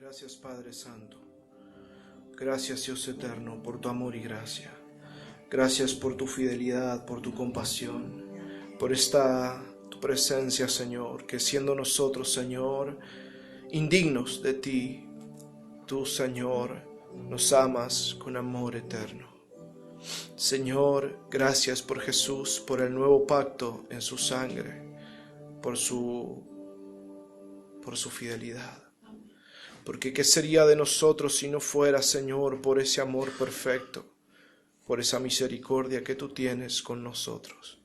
Gracias, Padre Santo. Gracias, Dios eterno, por tu amor y gracia. Gracias por tu fidelidad, por tu compasión, por tu presencia, Señor, que siendo nosotros, Señor, indignos de ti, tú, Señor, nos amas con amor eterno. Señor, gracias por Jesús, por el nuevo pacto en su sangre, por su fidelidad. Porque ¿qué sería de nosotros si no fuera, Señor, por ese amor perfecto, por esa misericordia que tú tienes con nosotros?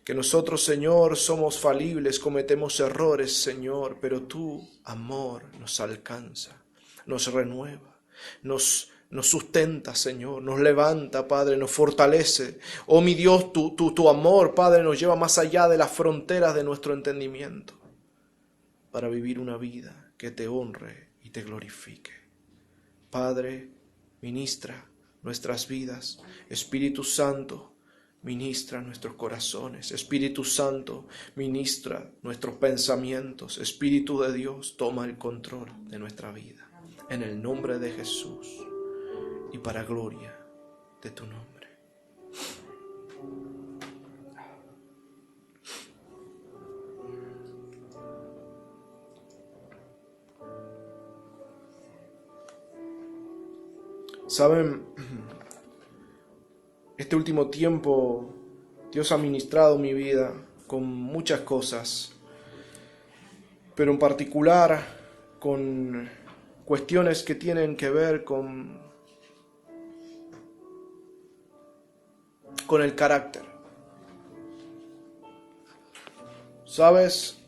Que nosotros, Señor, somos falibles, cometemos errores, Señor, pero tu amor nos alcanza, nos renueva, nos sustenta, Señor, nos levanta, Padre, nos fortalece. Oh, mi Dios, tu amor, Padre, nos lleva más allá de las fronteras de nuestro entendimiento para vivir una vida que te honre y te glorifique. Padre, ministra nuestras vidas. Espíritu Santo, ministra nuestros corazones. Espíritu Santo, ministra nuestros pensamientos. Espíritu de Dios, toma el control de nuestra vida. En el nombre de Jesús y para gloria de tu nombre. Saben, este último tiempo Dios ha ministrado mi vida con muchas cosas, pero en particular con cuestiones que tienen que ver con el carácter. ¿Sabes?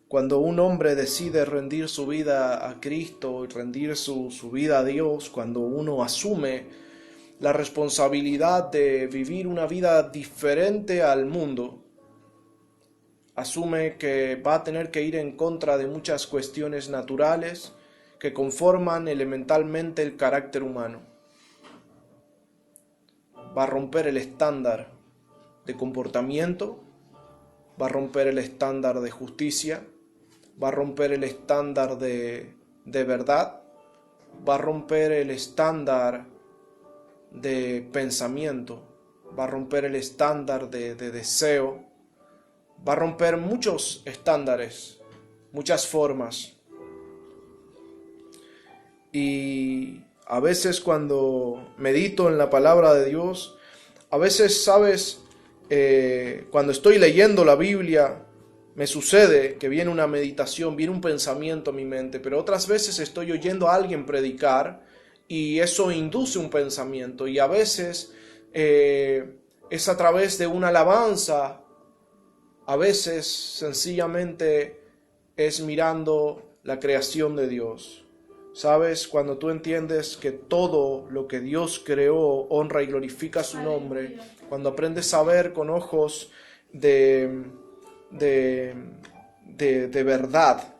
Cuando un hombre decide rendir su vida a Cristo y rendir su vida a Dios, cuando uno asume la responsabilidad de vivir una vida diferente al mundo, asume que va a tener que ir en contra de muchas cuestiones naturales que conforman elementalmente el carácter humano. Va a romper el estándar de comportamiento, va a romper el estándar de justicia, va a romper el estándar de verdad, va a romper el estándar de pensamiento, va a romper el estándar de deseo, va a romper muchos estándares, muchas formas. Y a veces cuando medito en la palabra de Dios, a veces, ¿sabes? Cuando estoy leyendo la Biblia, me sucede que viene una meditación, viene un pensamiento a mi mente, pero otras veces estoy oyendo a alguien predicar y eso induce un pensamiento. Y a veces es a través de una alabanza, a veces sencillamente es mirando la creación de Dios. ¿Sabes? Cuando tú entiendes que todo lo que Dios creó honra y glorifica su nombre, cuando aprendes a ver con ojos de verdad,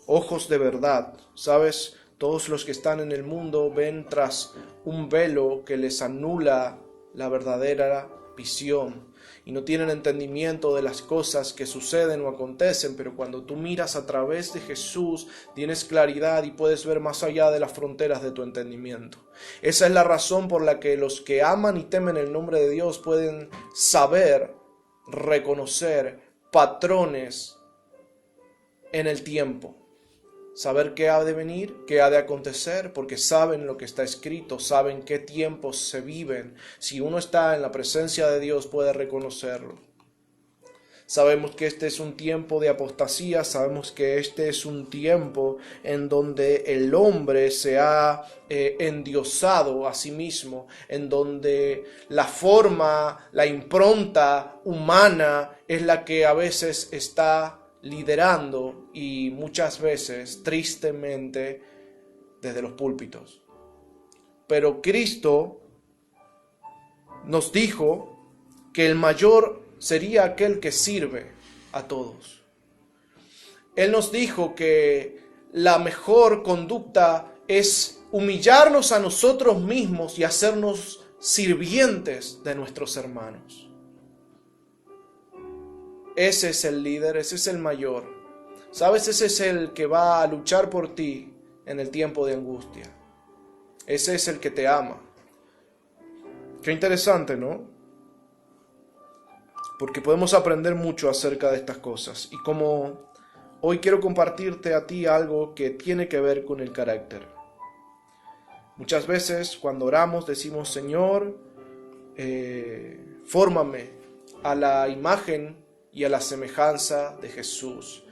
ojos de verdad, ¿sabes? Todos los que están en el mundo ven tras un velo que les anula la verdadera visión y no tienen entendimiento de las cosas que suceden o acontecen, pero cuando tú miras a través de Jesús tienes claridad y puedes ver más allá de las fronteras de tu entendimiento. Esa es la razón por la que los que aman y temen el nombre de Dios pueden saber, reconocer patrones en el tiempo, saber qué ha de venir, qué ha de acontecer, porque saben lo que está escrito, saben qué tiempos se viven. Si uno está en la presencia de Dios puede reconocerlo. Sabemos que este es un tiempo de apostasía, sabemos que este es un tiempo en donde el hombre se ha endiosado a sí mismo, en donde la forma, la impronta humana es la que a veces está liderando y muchas veces, tristemente, desde los púlpitos. Pero Cristo nos dijo que el mayor sería aquel que sirve a todos. Él nos dijo que la mejor conducta es humillarnos a nosotros mismos y hacernos sirvientes de nuestros hermanos. ese es el líder, ese es el mayor. ¿Sabes? Ese es el que va a luchar por ti en el tiempo de angustia. Ese es el que te ama. Qué interesante, ¿no? Porque podemos aprender mucho acerca de estas cosas. Y como hoy quiero compartirte a ti algo que tiene que ver con el carácter. Muchas veces cuando oramos decimos, Señor, fórmame a la imagen y a la semejanza de Jesús.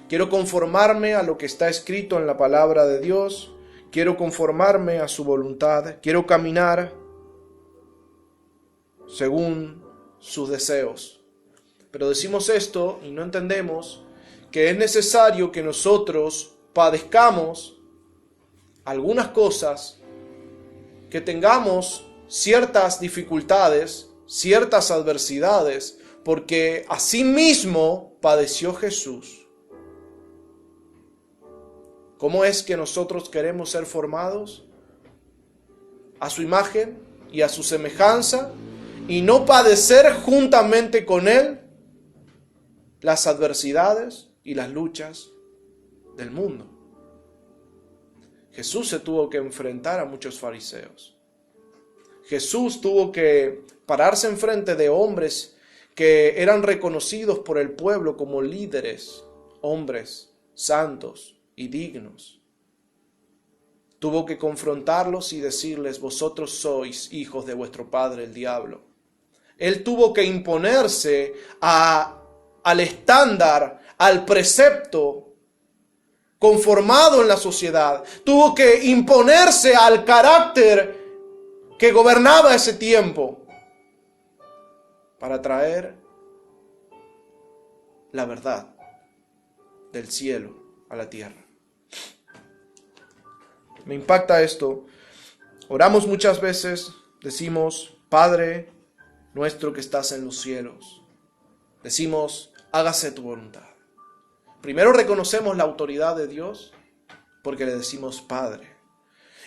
Quiero conformarme a lo que está escrito en la palabra de Dios. Quiero conformarme a su voluntad. Quiero caminar según sus deseos. Pero decimos esto y no entendemos que es necesario que nosotros padezcamos algunas cosas, que tengamos ciertas dificultades, ciertas adversidades, porque asimismo padeció Jesús. ¿Cómo es que nosotros queremos ser formados? A su imagen y a su semejanza, y no padecer juntamente con Él las adversidades y las luchas del mundo. Jesús se tuvo que enfrentar a muchos fariseos. Jesús tuvo que pararse enfrente de hombres que eran reconocidos por el pueblo como líderes, hombres santos y dignos. Tuvo que confrontarlos y decirles, vosotros sois hijos de vuestro padre el diablo. Él tuvo que imponerse al estándar, al precepto conformado en la sociedad. Tuvo que imponerse al carácter que gobernaba ese tiempo para traer la verdad del cielo a la tierra. Me impacta esto. Oramos muchas veces, decimos, Padre nuestro que estás en los cielos. Decimos, hágase tu voluntad. Primero reconocemos la autoridad de Dios porque le decimos Padre.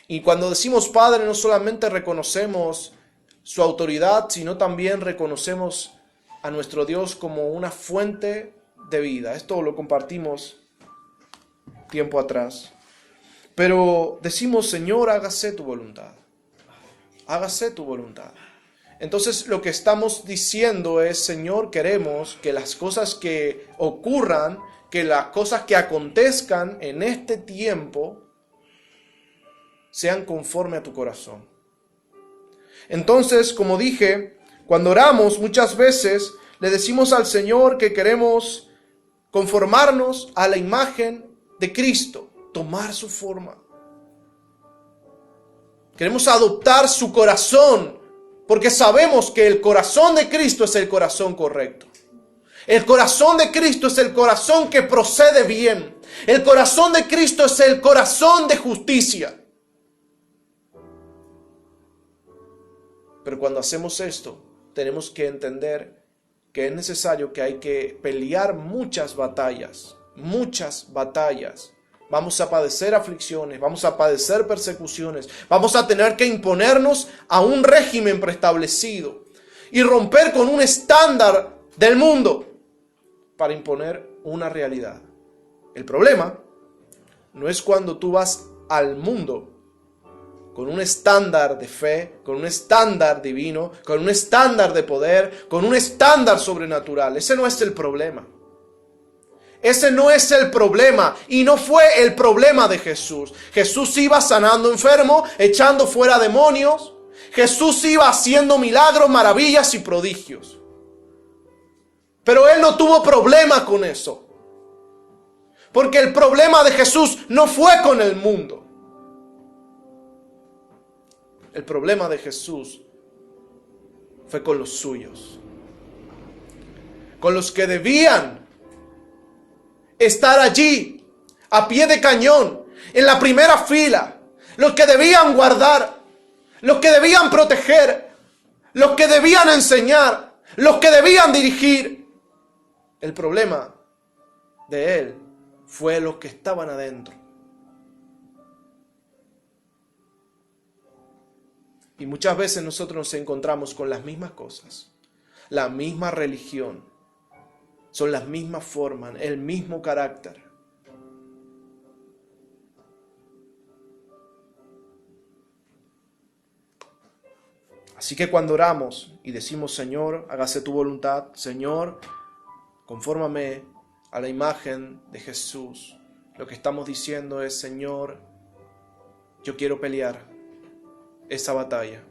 Y cuando decimos Padre no solamente reconocemos su autoridad, sino también reconocemos a nuestro Dios como una fuente de vida. Esto lo compartimos tiempo atrás. Pero decimos, Señor, hágase tu voluntad. Hágase tu voluntad. Entonces lo que estamos diciendo es, Señor, queremos que las cosas que ocurran, que las cosas que acontezcan en este tiempo, sean conforme a tu corazón. Entonces, como dije, cuando oramos muchas veces le decimos al Señor que queremos conformarnos a la imagen de Cristo, tomar su forma. Queremos adoptar su corazón, porque sabemos que el corazón de Cristo es el corazón correcto. El corazón de Cristo es el corazón que procede bien. El corazón de Cristo es el corazón de justicia. Pero cuando hacemos esto, tenemos que entender que es necesario que hay que pelear muchas batallas. Muchas batallas. Vamos a padecer aflicciones, vamos a padecer persecuciones, vamos a tener que imponernos a un régimen preestablecido y romper con un estándar del mundo para imponer una realidad. El problema no es cuando tú vas al mundo con un estándar de fe, con un estándar divino, con un estándar de poder, con un estándar sobrenatural. Ese no es el problema. Ese no es el problema y no fue el problema de Jesús. Jesús iba sanando enfermos, echando fuera demonios. Jesús iba haciendo milagros, maravillas y prodigios. Pero Él no tuvo problema con eso. Porque el problema de Jesús no fue con el mundo. El problema de Jesús fue con los suyos. Con los que debían estar allí, a pie de cañón, en la primera fila, los que debían guardar, los que debían proteger, los que debían enseñar, los que debían dirigir. El problema de Él fue los que estaban adentro. Y muchas veces nosotros nos encontramos con las mismas cosas, la misma religión, Son las mismas formas, el mismo carácter. Así que cuando oramos y decimos, Señor, hágase tu voluntad, Señor, confórmame a la imagen de Jesús, lo que estamos diciendo es, Señor, yo quiero pelear esa batalla.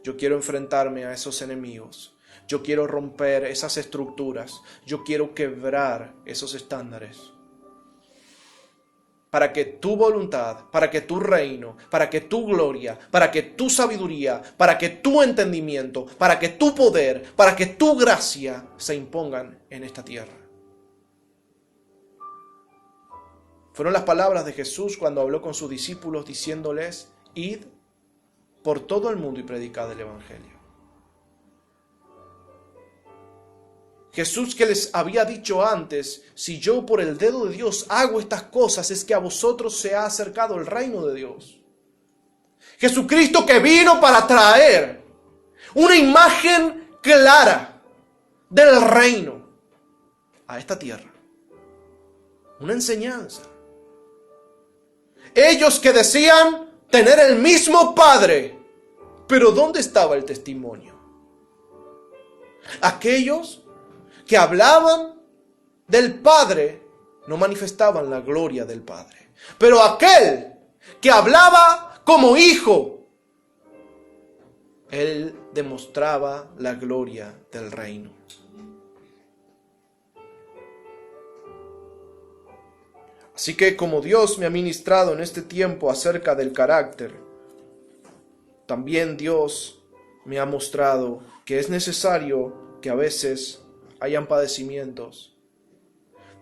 Yo quiero enfrentarme a esos enemigos. Yo quiero romper esas estructuras. Yo quiero quebrar esos estándares. Para que tu voluntad, para que tu reino, para que tu gloria, para que tu sabiduría, para que tu entendimiento, para que tu poder, para que tu gracia se impongan en esta tierra. Fueron las palabras de Jesús cuando habló con sus discípulos diciéndoles, id por todo el mundo y predicad el evangelio. Jesús que les había dicho antes, si yo por el dedo de Dios hago estas cosas, es que a vosotros se ha acercado el reino de Dios. Jesucristo que vino para traer una imagen clara del reino a esta tierra. Una enseñanza. Ellos que decían tener el mismo Padre, pero ¿dónde estaba el testimonio? Aquellos que hablaban del Padre no manifestaban la gloria del Padre. Pero aquel que hablaba como hijo, él demostraba la gloria del reino. Así que como Dios me ha ministrado en este tiempo acerca del carácter, también Dios me ha mostrado que es necesario que a veces hayan padecimientos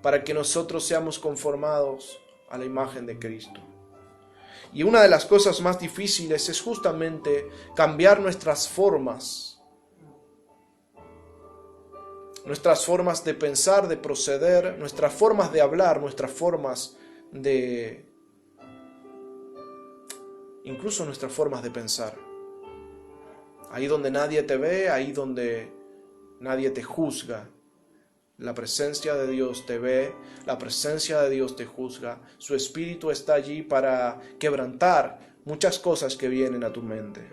para que nosotros seamos conformados a la imagen de Cristo. Y una de las cosas más difíciles es justamente cambiar nuestras formas de pensar, de proceder, nuestras formas de hablar, incluso nuestras formas de pensar. Ahí donde nadie te ve, ahí donde nadie te juzga. La presencia de Dios te ve, la presencia de Dios te juzga. Su Espíritu está allí para quebrantar muchas cosas que vienen a tu mente.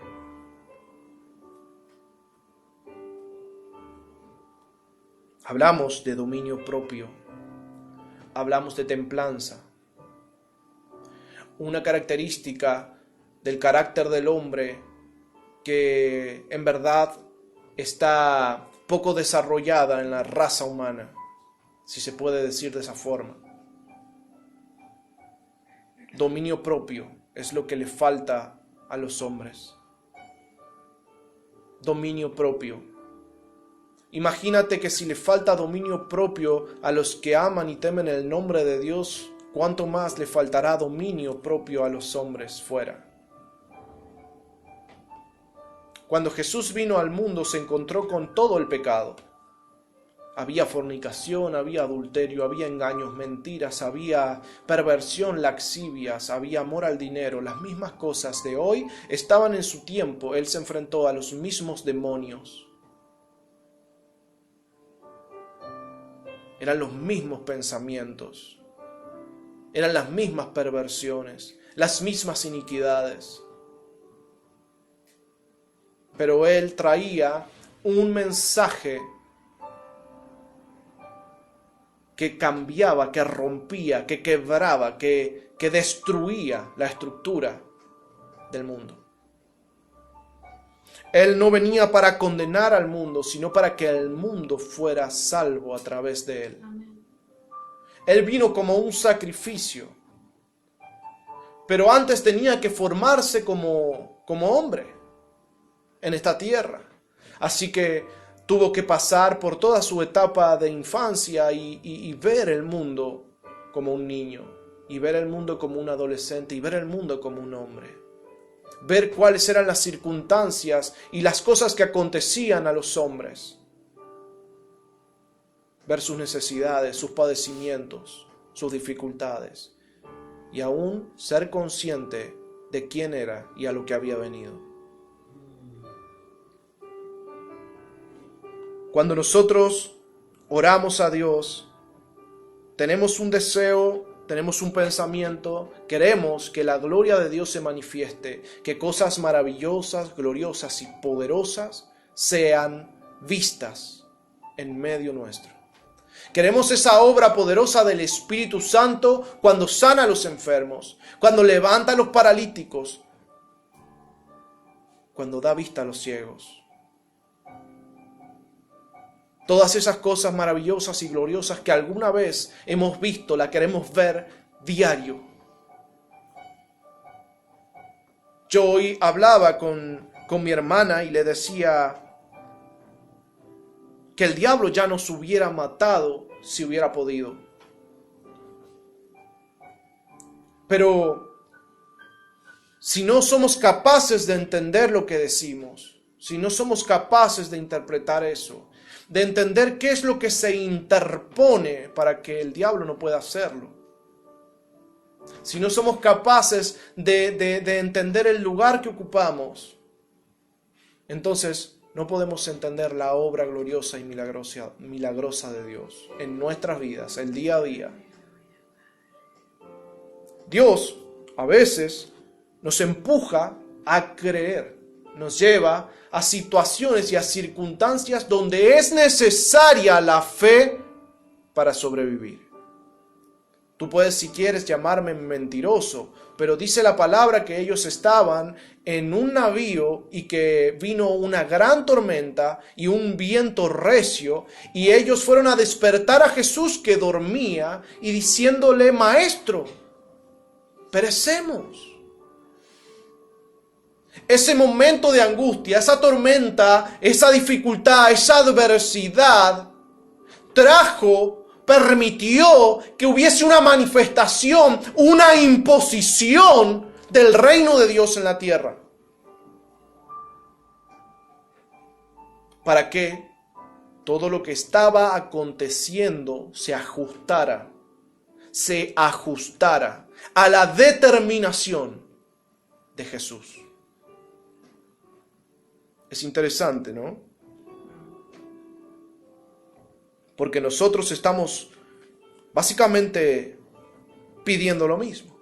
Hablamos de dominio propio, hablamos de templanza. Una característica del carácter del hombre que en verdad está poco desarrollada en la raza humana, si se puede decir de esa forma. Dominio propio es lo que le falta a los hombres. Dominio propio. Imagínate que si le falta dominio propio a los que aman y temen el nombre de Dios, ¿cuánto más le faltará dominio propio a los hombres fuera? Cuando Jesús vino al mundo se encontró con todo el pecado. Había fornicación, había adulterio, había engaños, mentiras, había perversión, laxivias, había amor al dinero. Las mismas cosas de hoy estaban en su tiempo. Él se enfrentó a los mismos demonios. Eran los mismos pensamientos. Eran las mismas perversiones, las mismas iniquidades. Pero él traía un mensaje que cambiaba, que rompía, que quebraba, que destruía la estructura del mundo. Él no venía para condenar al mundo, sino para que el mundo fuera salvo a través de él. Él vino como un sacrificio, pero antes tenía que formarse como hombre en esta tierra. Así que tuvo que pasar por toda su etapa de infancia y ver el mundo como un niño, y ver el mundo como un adolescente, y ver el mundo como un hombre. Ver cuáles eran las circunstancias y las cosas que acontecían a los hombres. Ver sus necesidades, sus padecimientos, sus dificultades. Y aún ser consciente de quién era y a lo que había venido. Cuando nosotros oramos a Dios, tenemos un deseo, tenemos un pensamiento, queremos que la gloria de Dios se manifieste, que cosas maravillosas, gloriosas y poderosas sean vistas en medio nuestro. Queremos esa obra poderosa del Espíritu Santo cuando sana a los enfermos, cuando levanta a los paralíticos, cuando da vista a los ciegos. Todas esas cosas maravillosas y gloriosas que alguna vez hemos visto, la queremos ver diario. Yo hoy hablaba con mi hermana y le decía que el diablo ya nos hubiera matado si hubiera podido. Pero si no somos capaces de entender lo que decimos, si no somos capaces de interpretar eso, de entender qué es lo que se interpone para que el diablo no pueda hacerlo, si no somos capaces de entender el lugar que ocupamos, entonces no podemos entender la obra gloriosa y milagrosa de Dios en nuestras vidas, el día a día. Dios a veces nos empuja a creer, nos lleva a situaciones y a circunstancias donde es necesaria la fe para sobrevivir. Tú puedes, si quieres, llamarme mentiroso, pero dice la palabra que ellos estaban en un navío y que vino una gran tormenta y un viento recio, y ellos fueron a despertar a Jesús que dormía y diciéndole: Maestro, perecemos. Ese momento de angustia, esa tormenta, esa dificultad, esa adversidad permitió que hubiese una manifestación, una imposición del reino de Dios en la tierra. Para que todo lo que estaba aconteciendo se ajustara a la determinación de Jesús. Es interesante, ¿no? Porque nosotros estamos básicamente pidiendo lo mismo.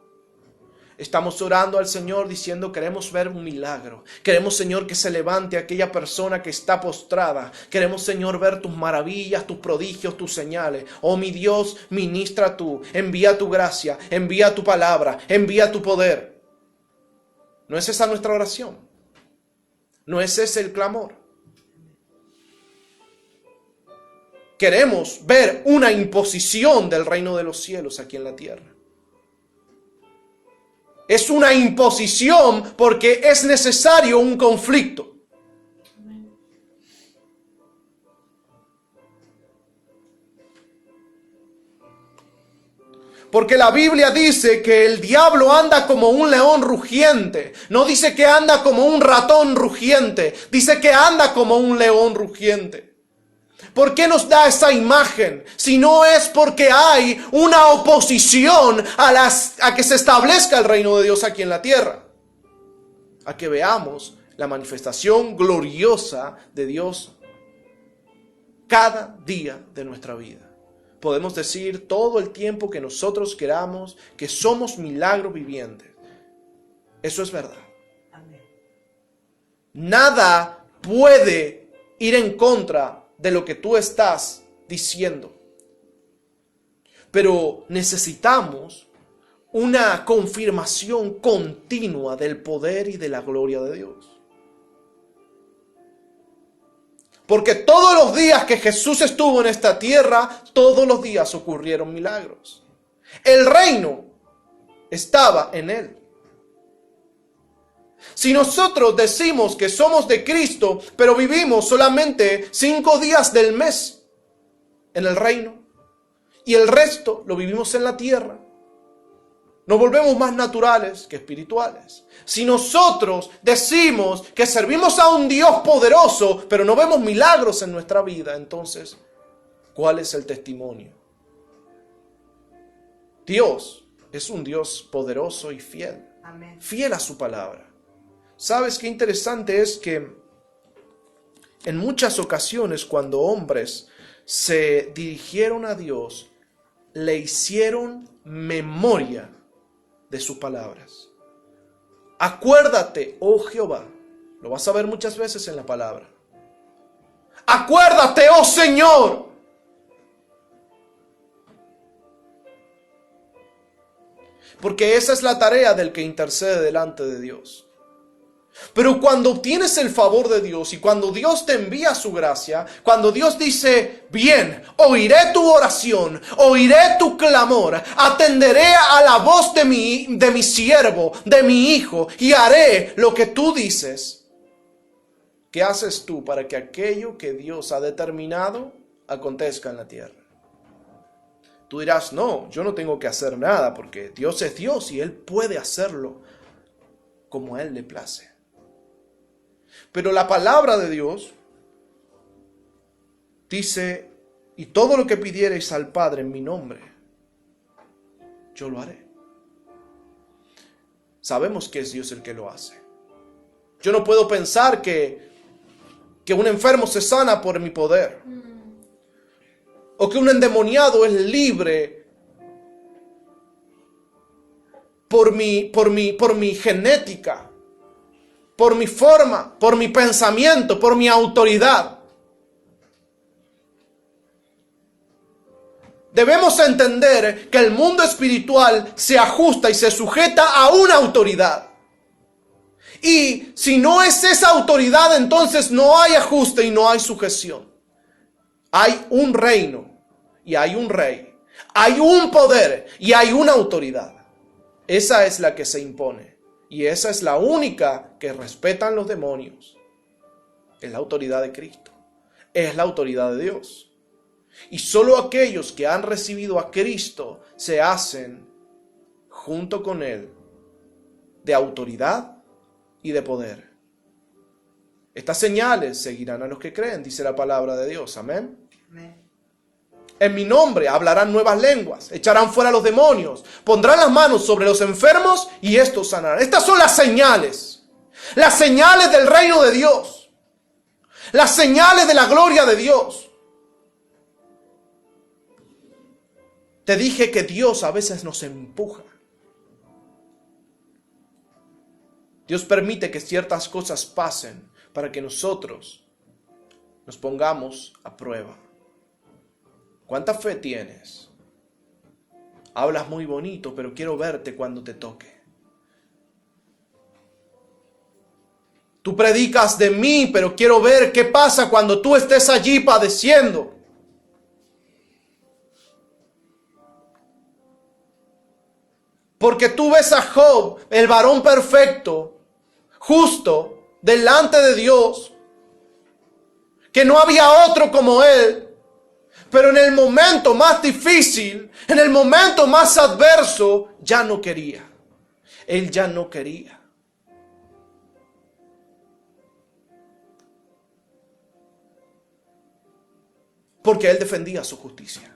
Estamos orando al Señor diciendo: queremos ver un milagro. Queremos, Señor, que se levante aquella persona que está postrada. Queremos, Señor, ver tus maravillas, tus prodigios, tus señales. Oh, mi Dios, ministra tú. Envía tu gracia, envía tu palabra, envía tu poder. ¿No es esa nuestra oración? ¿No es ese el clamor? Queremos ver una imposición del reino de los cielos aquí en la tierra. Es una imposición porque es necesario un conflicto. Porque la Biblia dice que el diablo anda como un león rugiente. No dice que anda como un ratón rugiente. Dice que anda como un león rugiente. ¿Por qué nos da esa imagen? Si no es porque hay una oposición a que se establezca el reino de Dios aquí en la tierra. A que veamos la manifestación gloriosa de Dios cada día de nuestra vida. Podemos decir todo el tiempo que nosotros queramos que somos milagros vivientes. Eso es verdad. Amén. Nada puede ir en contra de lo que tú estás diciendo. Pero necesitamos una confirmación continua del poder y de la gloria de Dios. Porque todos los días que Jesús estuvo en esta tierra, todos los días ocurrieron milagros. El reino estaba en Él. Si nosotros decimos que somos de Cristo, pero vivimos solamente 5 días del mes en el reino, y el resto lo vivimos en la tierra, nos volvemos más naturales que espirituales. Si nosotros decimos que servimos a un Dios poderoso, pero no vemos milagros en nuestra vida, entonces, ¿cuál es el testimonio? Dios es un Dios poderoso y fiel. Amén. Fiel a su palabra. ¿Sabes qué interesante es que en muchas ocasiones cuando hombres se dirigieron a Dios, le hicieron memoria de sus palabras. Acuérdate, oh Jehová. Lo vas a ver muchas veces en la palabra. Acuérdate, oh Señor. Porque esa es la tarea del que intercede delante de Dios. Pero cuando obtienes el favor de Dios y cuando Dios te envía su gracia, cuando Dios dice, bien, oiré tu oración, oiré tu clamor, atenderé a la voz de mi siervo, de mi hijo, y haré lo que tú dices. ¿Qué haces tú para que aquello que Dios ha determinado acontezca en la tierra? Tú dirás, no, yo no tengo que hacer nada porque Dios es Dios y Él puede hacerlo como a Él le place. Pero la palabra de Dios dice, y todo lo que pidiereis al Padre en mi nombre, yo lo haré. Sabemos que es Dios el que lo hace. Yo no puedo pensar que un enfermo se sana por mi poder. O que un endemoniado es libre por mi genética, por mi forma, por mi pensamiento, por mi autoridad. Debemos entender que el mundo espiritual se ajusta y se sujeta a una autoridad. Y si no es esa autoridad, entonces no hay ajuste y no hay sujeción. Hay un reino y hay un rey. Hay un poder y hay una autoridad. Esa es la que se impone. Y esa es la única que respetan los demonios. Es la autoridad de Cristo. Es la autoridad de Dios. Y solo aquellos que han recibido a Cristo se hacen junto con Él de autoridad y de poder. Estas señales seguirán a los que creen, dice la palabra de Dios. Amén. Amén. En mi nombre hablarán nuevas lenguas, echarán fuera los demonios, pondrán las manos sobre los enfermos y estos sanarán. Estas son las señales del reino de Dios, las señales de la gloria de Dios. Te dije que Dios a veces nos empuja. Dios permite que ciertas cosas pasen para que nosotros nos pongamos a prueba. ¿Cuánta fe tienes? Hablas muy bonito, pero quiero verte cuando te toque. Tú predicas de mí, pero quiero ver qué pasa cuando tú estés allí padeciendo. Porque tú ves a Job, el varón perfecto, justo, delante de Dios, que no había otro como él, pero en el momento más difícil, en el momento más adverso, ya no quería. Él ya no quería. Porque él defendía su justicia.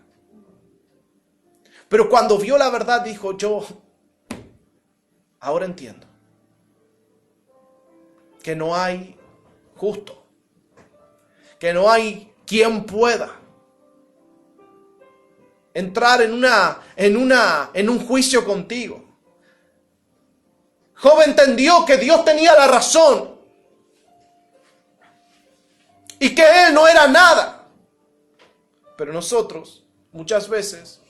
Pero cuando vio la verdad dijo, ahora entiendo que no hay justo, que no hay quien pueda entrar en un juicio contigo. Job entendió que Dios tenía la razón y que él no era nada. Pero nosotros muchas veces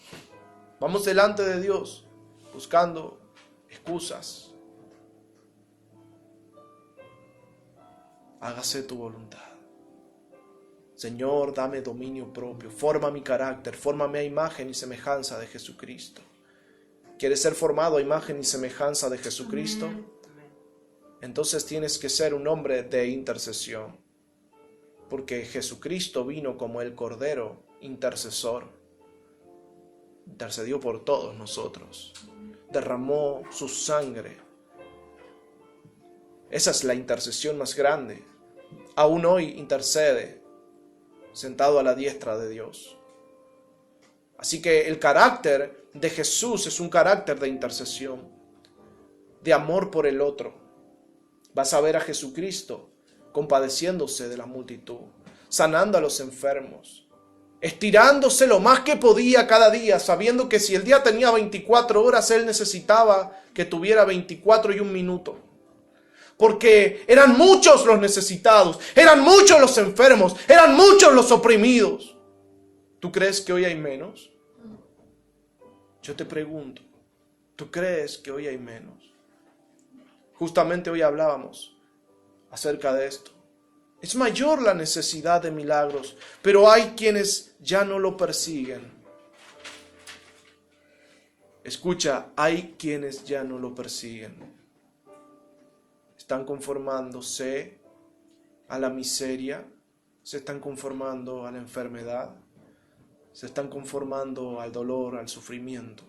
vamos delante de Dios buscando excusas. Hágase tu voluntad. Señor, dame dominio propio. Forma mi carácter. Fórmame a imagen y semejanza de Jesucristo. ¿Quieres ser formado a imagen y semejanza de Jesucristo? Entonces tienes que ser un hombre de intercesión. Porque Jesucristo vino como el Cordero intercesor. Intercedió por todos nosotros. Derramó su sangre. Esa es la intercesión más grande. Aún hoy intercede, sentado a la diestra de Dios. Así que el carácter de Jesús es un carácter de intercesión, de amor por el otro. Vas a ver a Jesucristo compadeciéndose de la multitud, sanando a los enfermos, estirándose lo más que podía cada día, sabiendo que si el día tenía 24 horas, él necesitaba que tuviera 24 y un minuto. Porque eran muchos los necesitados, eran muchos los enfermos, eran muchos los oprimidos. ¿Tú crees que hoy hay menos? Yo te pregunto, ¿tú crees que hoy hay menos? Justamente hoy hablábamos acerca de esto. Es mayor la necesidad de milagros, pero hay quienes ya no lo persiguen. Escucha, hay quienes ya no lo persiguen. Están conformándose a la miseria, se están conformando a la enfermedad, se están conformando al dolor, al sufrimiento.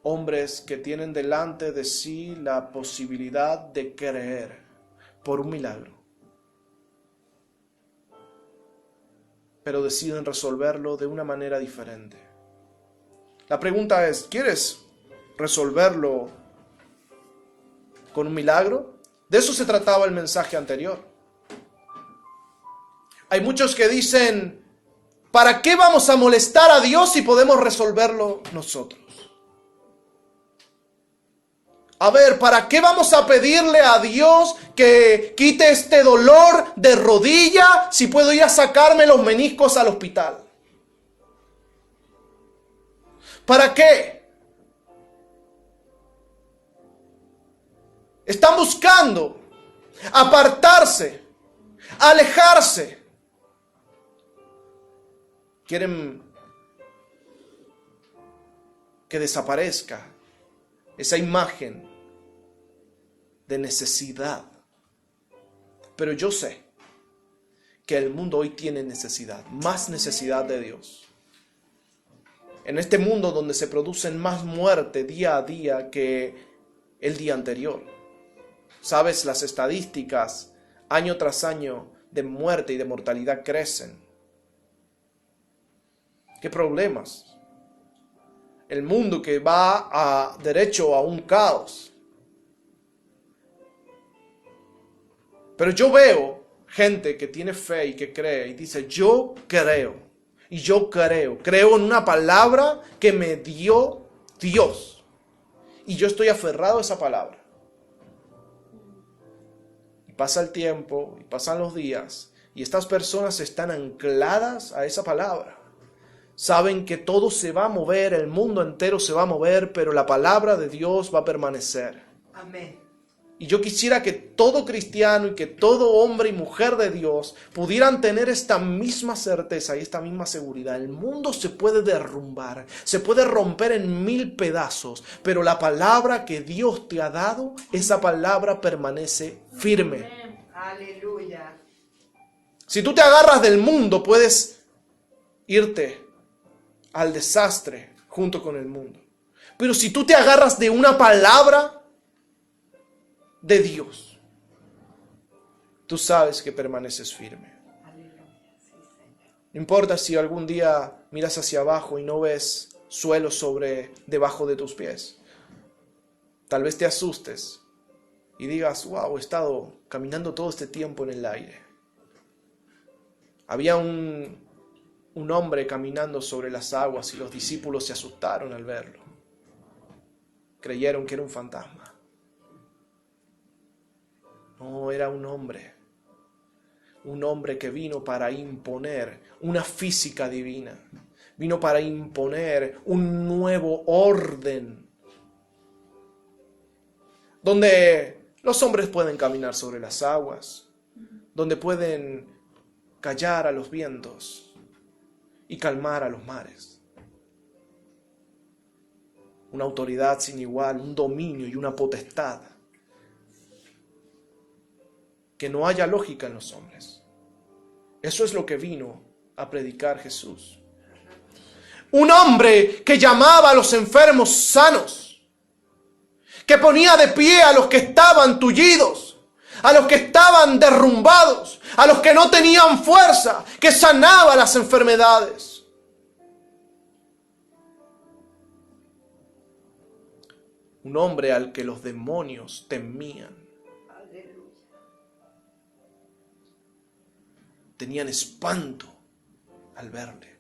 Hombres que tienen delante de sí la posibilidad de creer por un milagro, pero deciden resolverlo de una manera diferente. La pregunta es, ¿quieres resolverlo con un milagro? De eso se trataba el mensaje anterior. Hay muchos que dicen, ¿para qué vamos a molestar a Dios si podemos resolverlo nosotros? A ver, ¿para qué vamos a pedirle a Dios que quite este dolor de rodilla si puedo ir a sacarme los meniscos al hospital? ¿Para qué? Están buscando apartarse, alejarse. Quieren que desaparezca esa imagen de necesidad. Pero yo sé que el mundo hoy tiene necesidad, más necesidad de Dios. En este mundo donde se producen más muerte día a día que el día anterior. Sabes, las estadísticas año tras año de muerte y de mortalidad crecen. ¿Qué problemas? El mundo que va a derecho a un caos. Pero yo veo gente que tiene fe y que cree y dice, yo creo, y yo creo en una palabra que me dio Dios. Y yo estoy aferrado a esa palabra. Y pasa el tiempo, y pasan los días, y estas personas están ancladas a esa palabra. Saben que todo se va a mover, el mundo entero se va a mover, pero la palabra de Dios va a permanecer. Amén. Y yo quisiera que todo cristiano y que todo hombre y mujer de Dios pudieran tener esta misma certeza y esta misma seguridad. El mundo se puede derrumbar, se puede romper en 1000 pedazos, pero la palabra que Dios te ha dado, esa palabra permanece firme. Amén. Aleluya. Si tú te agarras del mundo, puedes irte al desastre junto con el mundo. Pero si tú te agarras de una palabra de Dios, tú sabes que permaneces firme. No importa si algún día miras hacia abajo y no ves suelo debajo de tus pies. Tal vez te asustes y digas, wow, he estado caminando todo este tiempo en el aire. Había un hombre caminando sobre las aguas y los discípulos se asustaron al verlo. Creyeron que era un fantasma. No, era un hombre que vino para imponer una física divina, vino para imponer un nuevo orden, donde los hombres pueden caminar sobre las aguas, donde pueden callar a los vientos y calmar a los mares. Una autoridad sin igual, un dominio y una potestad. Que no haya lógica en los hombres. Eso es lo que vino a predicar Jesús. Un hombre que llamaba a los enfermos sanos, que ponía de pie a los que estaban tullidos, a los que estaban derrumbados, a los que no tenían fuerza, que sanaba las enfermedades. Un hombre al que los demonios temían. Tenían espanto al verle,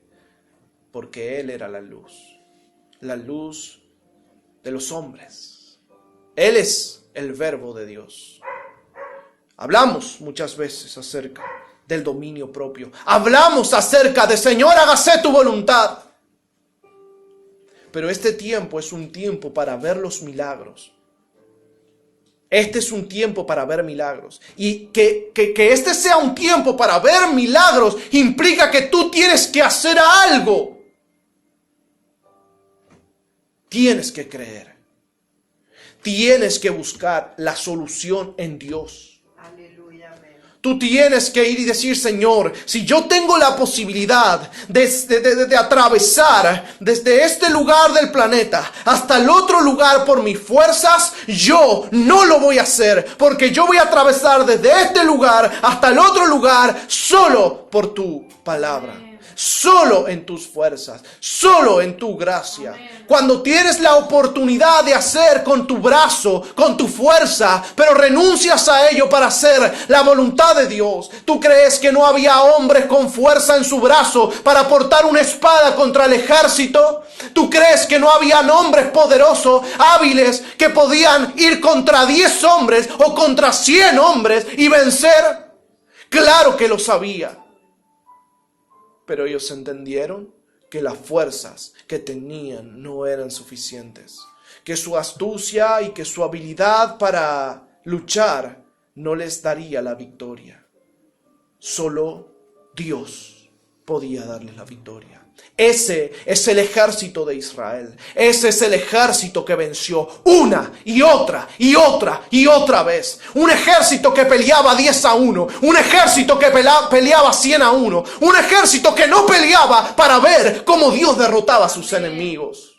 porque Él era la luz de los hombres. Él es el Verbo de Dios. Hablamos muchas veces acerca del dominio propio. Hablamos acerca de Señor, hágase tu voluntad. Pero este tiempo es un tiempo para ver los milagros. Este es un tiempo para ver milagros. Y que este sea un tiempo para ver milagros implica que tú tienes que hacer algo. Tienes que creer. Tienes que buscar la solución en Dios. Aleluya, amén. Tú tienes que ir y decir, Señor, si yo tengo la posibilidad de atravesar desde este lugar del planeta hasta el otro lugar por mis fuerzas, yo no lo voy a hacer, porque yo voy a atravesar desde este lugar hasta el otro lugar solo por tu palabra. Solo en tus fuerzas, solo en tu gracia. Cuando tienes la oportunidad de hacer con tu brazo, con tu fuerza, pero renuncias a ello para hacer la voluntad de Dios. ¿Tú crees que no había hombres con fuerza en su brazo para portar una espada contra el ejército? ¿Tú crees que no habían hombres poderosos, hábiles, que podían ir contra 10 hombres o contra 100 hombres y vencer? Claro que lo sabía. Pero ellos entendieron que las fuerzas que tenían no eran suficientes, que su astucia y que su habilidad para luchar no les daría la victoria. Solo Dios podía darles la victoria. Ese es el ejército de Israel. Ese es el ejército que venció una y otra y otra y otra vez. Un ejército que peleaba 10-1. Un ejército que peleaba 100-1. Un ejército que no peleaba para ver cómo Dios derrotaba a sus enemigos.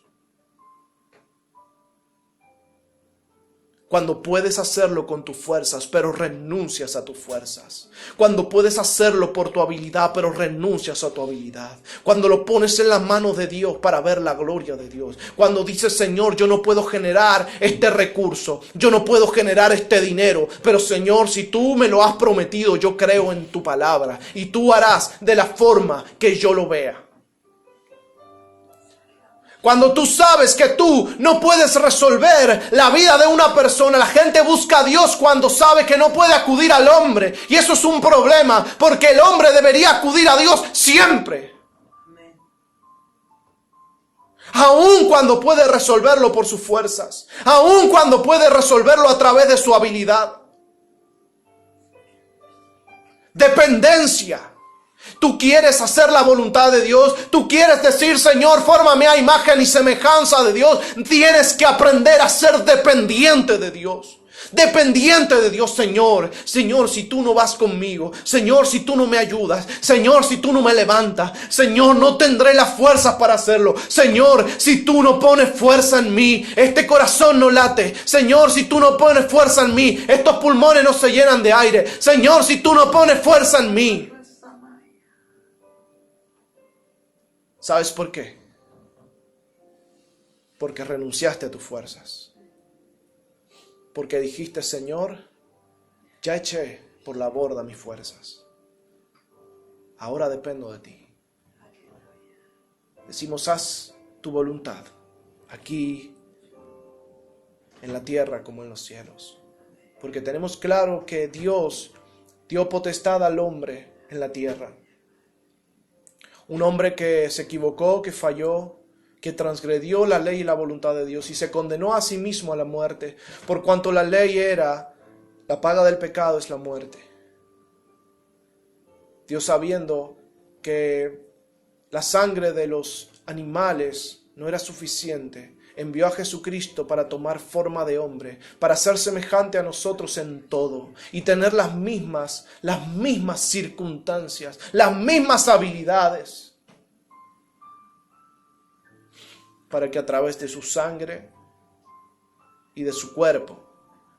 Cuando puedes hacerlo con tus fuerzas, pero renuncias a tus fuerzas. Cuando puedes hacerlo por tu habilidad, pero renuncias a tu habilidad. Cuando lo pones en las manos de Dios para ver la gloria de Dios. Cuando dices, Señor, yo no puedo generar este recurso. Yo no puedo generar este dinero. Pero Señor, si tú me lo has prometido, yo creo en tu palabra. Y tú harás de la forma que yo lo vea. Cuando tú sabes que tú no puedes resolver la vida de una persona, la gente busca a Dios cuando sabe que no puede acudir al hombre. Y eso es un problema, porque el hombre debería acudir a Dios siempre. Amén. Aun cuando puede resolverlo por sus fuerzas. Aun cuando puede resolverlo a través de su habilidad. Dependencia. Tú quieres hacer la voluntad de Dios. Tú quieres decir, Señor, fórmame a imagen y semejanza de Dios. Tienes que aprender a ser dependiente de Dios. Dependiente de Dios, Señor. Señor, si tú no vas conmigo. Señor, si tú no me ayudas. Señor, si tú no me levantas. Señor, no tendré las fuerzas para hacerlo. Señor, si tú no pones fuerza en mí, este corazón no late. Señor, si tú no pones fuerza en mí, estos pulmones no se llenan de aire. Señor, si tú no pones fuerza en mí. ¿Sabes por qué? Porque renunciaste a tus fuerzas. Porque dijiste, Señor, ya eché por la borda mis fuerzas. Ahora dependo de ti. Decimos, haz tu voluntad, aquí, en la tierra como en los cielos. Porque tenemos claro que Dios dio potestad al hombre en la tierra. Un hombre que se equivocó, que falló, que transgredió la ley y la voluntad de Dios y se condenó a sí mismo a la muerte, por cuanto la ley era, la paga del pecado es la muerte. Dios, sabiendo que la sangre de los animales no era suficiente, envió a Jesucristo para tomar forma de hombre, para ser semejante a nosotros en todo y tener las mismas circunstancias, las mismas habilidades, para que a través de su sangre y de su cuerpo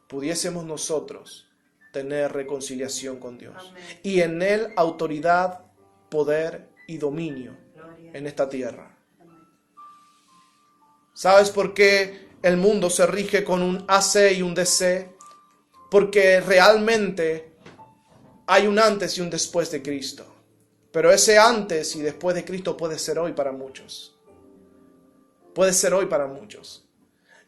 pudiésemos nosotros tener reconciliación con Dios. Amén. Y en Él autoridad, poder y dominio en esta tierra. ¿Sabes por qué el mundo se rige con un AC y un DC? Porque realmente hay un antes y un después de Cristo. Pero ese antes y después de Cristo puede ser hoy para muchos. Puede ser hoy para muchos.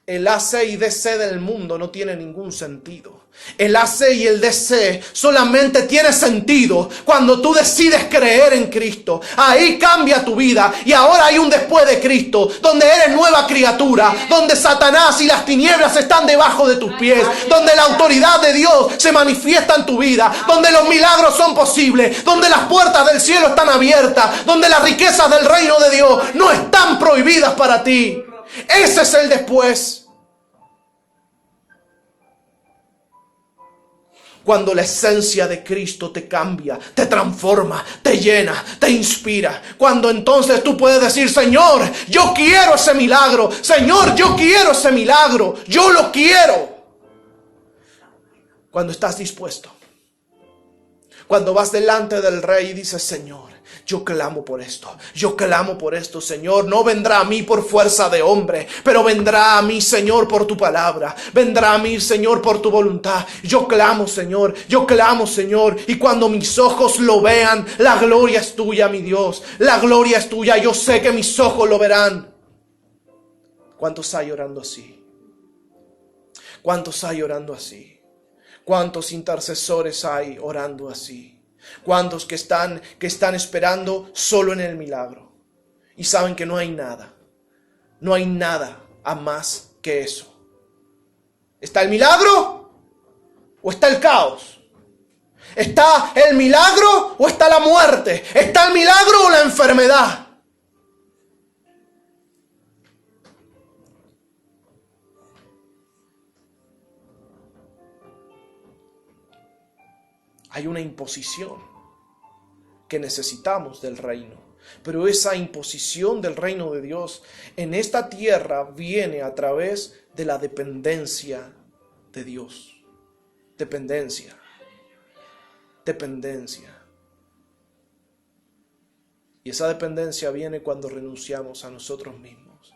El AC y DC del mundo no tiene ningún sentido. El AC y el DC solamente tiene sentido cuando tú decides creer en Cristo. Ahí cambia tu vida y ahora hay un después de Cristo, donde eres nueva criatura, donde Satanás y las tinieblas están debajo de tus pies, donde la autoridad de Dios se manifiesta en tu vida, donde los milagros son posibles, donde las puertas del cielo están abiertas, donde las riquezas del reino de Dios no están prohibidas para ti. Ese es el después. Cuando la esencia de Cristo te cambia, te transforma, te llena, te inspira. Cuando entonces tú puedes decir, Señor, yo quiero ese milagro. Señor, yo quiero ese milagro. Yo lo quiero. Cuando estás dispuesto. Cuando vas delante del Rey y dices, Señor, yo clamo por esto. Yo clamo por esto, Señor. No vendrá a mí por fuerza de hombre, pero vendrá a mí, Señor, por tu palabra. Vendrá a mí, Señor, por tu voluntad. Yo clamo, Señor. Yo clamo, Señor. Y cuando mis ojos lo vean, la gloria es tuya, mi Dios. La gloria es tuya. Yo sé que mis ojos lo verán. ¿Cuántos hay orando así? ¿Cuántos hay orando así? ¿Cuántos intercesores hay orando así? ¿Cuántos que están esperando solo en el milagro? Y saben que no hay nada. No hay nada a más que eso. ¿Está el milagro o está el caos? ¿Está el milagro o está la muerte? ¿Está el milagro o la enfermedad? Hay una imposición que necesitamos del reino. Pero esa imposición del reino de Dios en esta tierra viene a través de la dependencia de Dios. Dependencia. Dependencia. Y esa dependencia viene cuando renunciamos a nosotros mismos.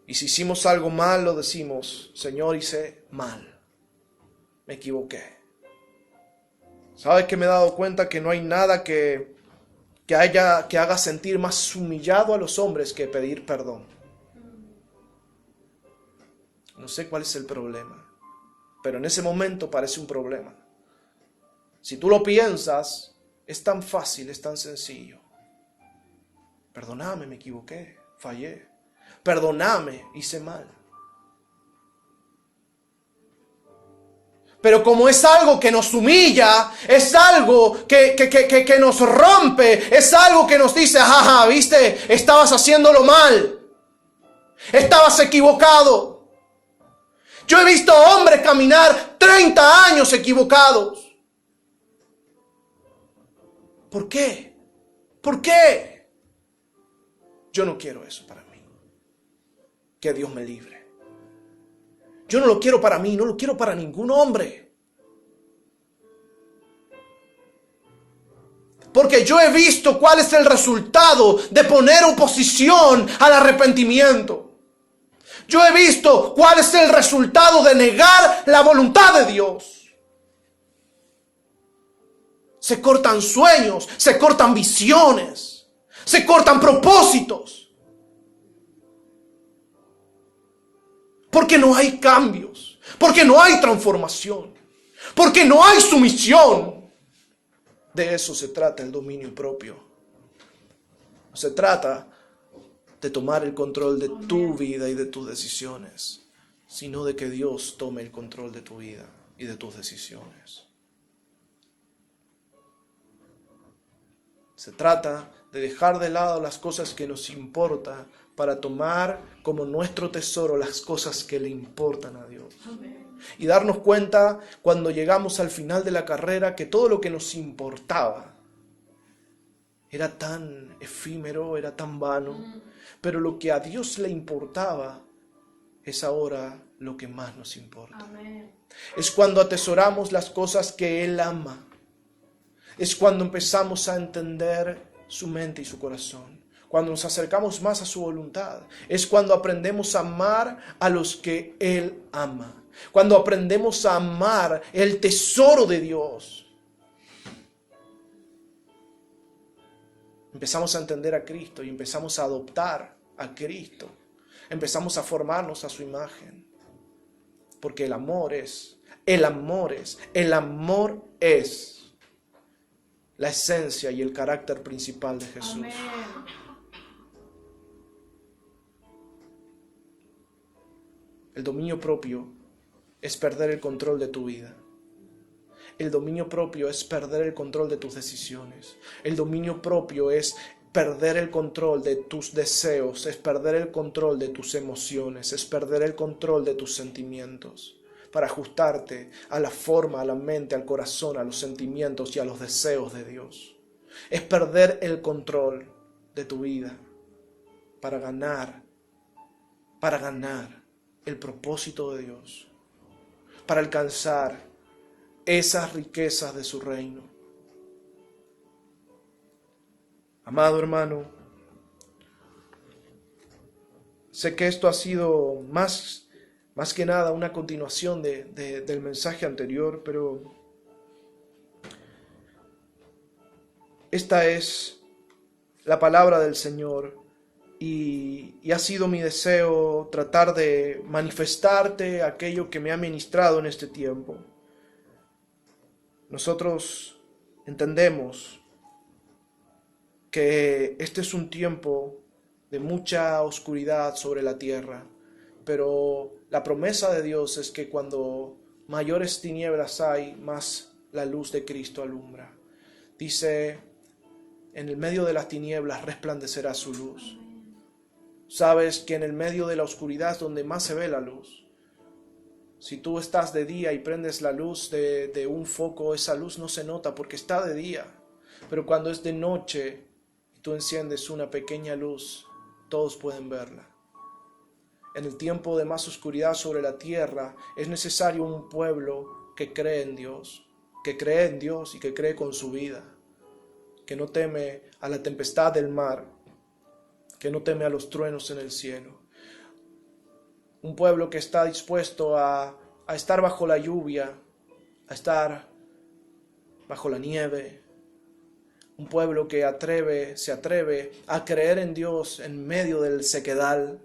Y si hicimos algo mal, lo decimos, Señor, hice mal. Me equivoqué. ¿Sabes que me he dado cuenta que no hay nada que haga sentir más humillado a los hombres que pedir perdón? No sé cuál es el problema, pero en ese momento parece un problema. Si tú lo piensas, es tan fácil, es tan sencillo. Perdóname, me equivoqué, fallé. Perdóname, hice mal. Pero como es algo que nos humilla, es algo que nos rompe, es algo que nos dice, jaja, viste, estabas haciéndolo mal, estabas equivocado. Yo he visto hombres caminar 30 años equivocados. ¿Por qué? ¿Por qué? Yo no quiero eso para mí. Que Dios me libre. Yo no lo quiero para mí, no lo quiero para ningún hombre. Porque yo he visto cuál es el resultado de poner oposición al arrepentimiento. Yo he visto cuál es el resultado de negar la voluntad de Dios. Se cortan sueños, se cortan visiones, se cortan propósitos. Porque no hay cambios, porque no hay transformación, porque no hay sumisión. De eso se trata el dominio propio. No se trata de tomar el control de tu vida y de tus decisiones, sino de que Dios tome el control de tu vida y de tus decisiones. Se trata de dejar de lado las cosas que nos importan para tomar como nuestro tesoro las cosas que le importan a Dios. Y darnos cuenta cuando llegamos al final de la carrera que todo lo que nos importaba era tan efímero, era tan vano, pero lo que a Dios le importaba es ahora lo que más nos importa. Amén. Es cuando atesoramos las cosas que Él ama. Es cuando empezamos a entender su mente y su corazón. Cuando nos acercamos más a su voluntad. Es cuando aprendemos a amar a los que Él ama. Cuando aprendemos a amar el tesoro de Dios. Empezamos a entender a Cristo y empezamos a adoptar a Cristo. Empezamos a formarnos a su imagen. Porque el amor es la esencia y el carácter principal de Jesús. Amén. El dominio propio es perder el control de tu vida. El dominio propio es perder el control de tus decisiones. El dominio propio es perder el control de tus deseos, es perder el control de tus emociones, es perder el control de tus sentimientos, para ajustarte a la forma, a la mente, al corazón, a los sentimientos y a los deseos de Dios. Es perder el control de tu vida para ganar el propósito de Dios, para alcanzar esas riquezas de su reino. Amado hermano, sé que esto ha sido más que nada una continuación del mensaje anterior, pero esta es la palabra del Señor y ha sido mi deseo tratar de manifestarte aquello que me ha ministrado en este tiempo. Nosotros entendemos que este es un tiempo de mucha oscuridad sobre la tierra, pero la promesa de Dios es que cuando mayores tinieblas hay, más la luz de Cristo alumbra. Dice, en el medio de las tinieblas resplandecerá su luz. Sabes que en el medio de la oscuridad es donde más se ve la luz. Si tú estás de día y prendes la luz de un foco, esa luz no se nota porque está de día. Pero cuando es de noche y tú enciendes una pequeña luz, todos pueden verla. En el tiempo de más oscuridad sobre la tierra es necesario un pueblo que cree en Dios y que cree con su vida, que no teme a la tempestad del mar, que no teme a los truenos en el cielo. Un pueblo que está dispuesto a estar bajo la lluvia, a estar bajo la nieve. Un pueblo que se atreve a creer en Dios en medio del sequedal,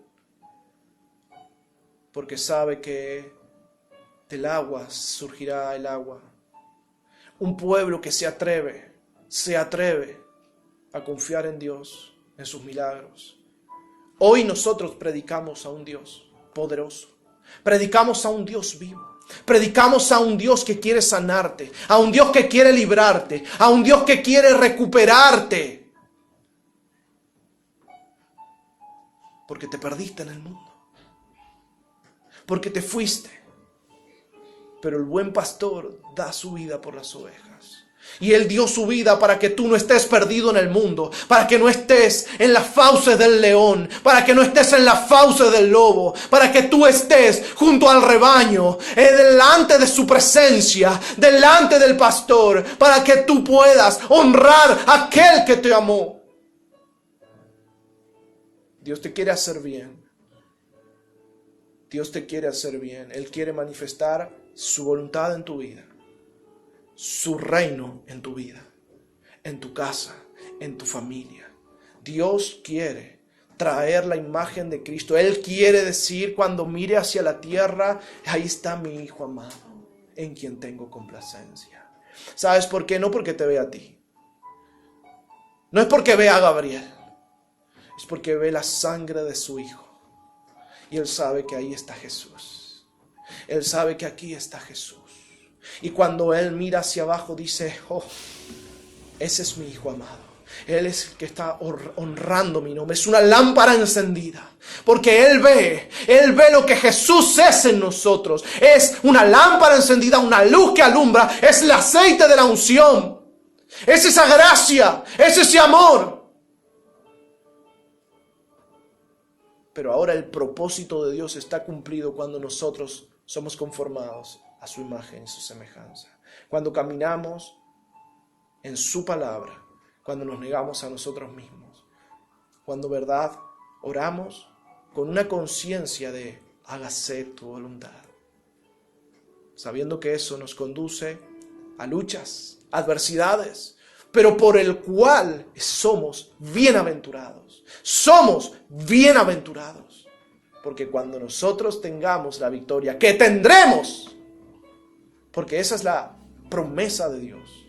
porque sabe que del agua surgirá el agua. Un pueblo que se atreve a confiar en Dios, en sus milagros. Hoy nosotros predicamos a un Dios poderoso, predicamos a un Dios vivo, predicamos a un Dios que quiere sanarte, a un Dios que quiere librarte, a un Dios que quiere recuperarte, porque te perdiste en el mundo, porque te fuiste, pero el buen pastor da su vida por las ovejas. Y Él dio su vida para que tú no estés perdido en el mundo, para que no estés en las fauces del león, para que no estés en las fauces del lobo, para que tú estés junto al rebaño, delante de su presencia, delante del pastor, para que tú puedas honrar a aquel que te amó. Dios te quiere hacer bien. Dios te quiere hacer bien. Él quiere manifestar su voluntad en tu vida, su reino en tu vida, en tu casa, en tu familia. Dios quiere traer la imagen de Cristo. Él quiere decir, cuando mire hacia la tierra, ahí está mi Hijo amado, en quien tengo complacencia. ¿Sabes por qué? No porque te ve a ti. No es porque ve a Gabriel. Es porque ve la sangre de su Hijo. Y Él sabe que ahí está Jesús. Él sabe que aquí está Jesús. Y cuando Él mira hacia abajo dice, oh, ese es mi Hijo amado. Él es el que está honrando mi nombre. Es una lámpara encendida. Porque Él ve lo que Jesús es en nosotros. Es una lámpara encendida, una luz que alumbra. Es el aceite de la unción. Es esa gracia, es ese amor. Pero ahora el propósito de Dios está cumplido cuando nosotros somos conformados a su imagen y su semejanza. Cuando caminamos en su palabra, cuando nos negamos a nosotros mismos, cuando, verdad, oramos con una conciencia de hágase tu voluntad, sabiendo que eso nos conduce a luchas, adversidades, pero por el cual somos bienaventurados. Somos bienaventurados. Porque cuando nosotros tengamos la victoria, que tendremos, porque esa es la promesa de Dios.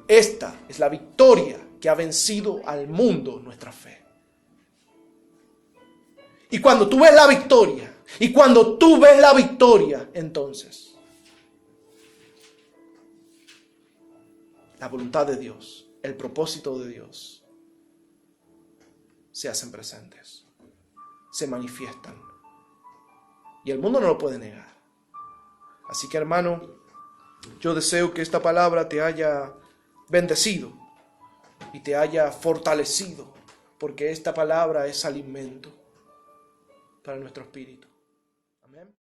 Esta es la victoria que ha vencido al mundo, nuestra fe. Y cuando tú ves la victoria, entonces la voluntad de Dios, el propósito de Dios, se hacen presentes, se manifiestan. Y el mundo no lo puede negar. Así que, hermano, yo deseo que esta palabra te haya bendecido y te haya fortalecido, porque esta palabra es alimento para nuestro espíritu.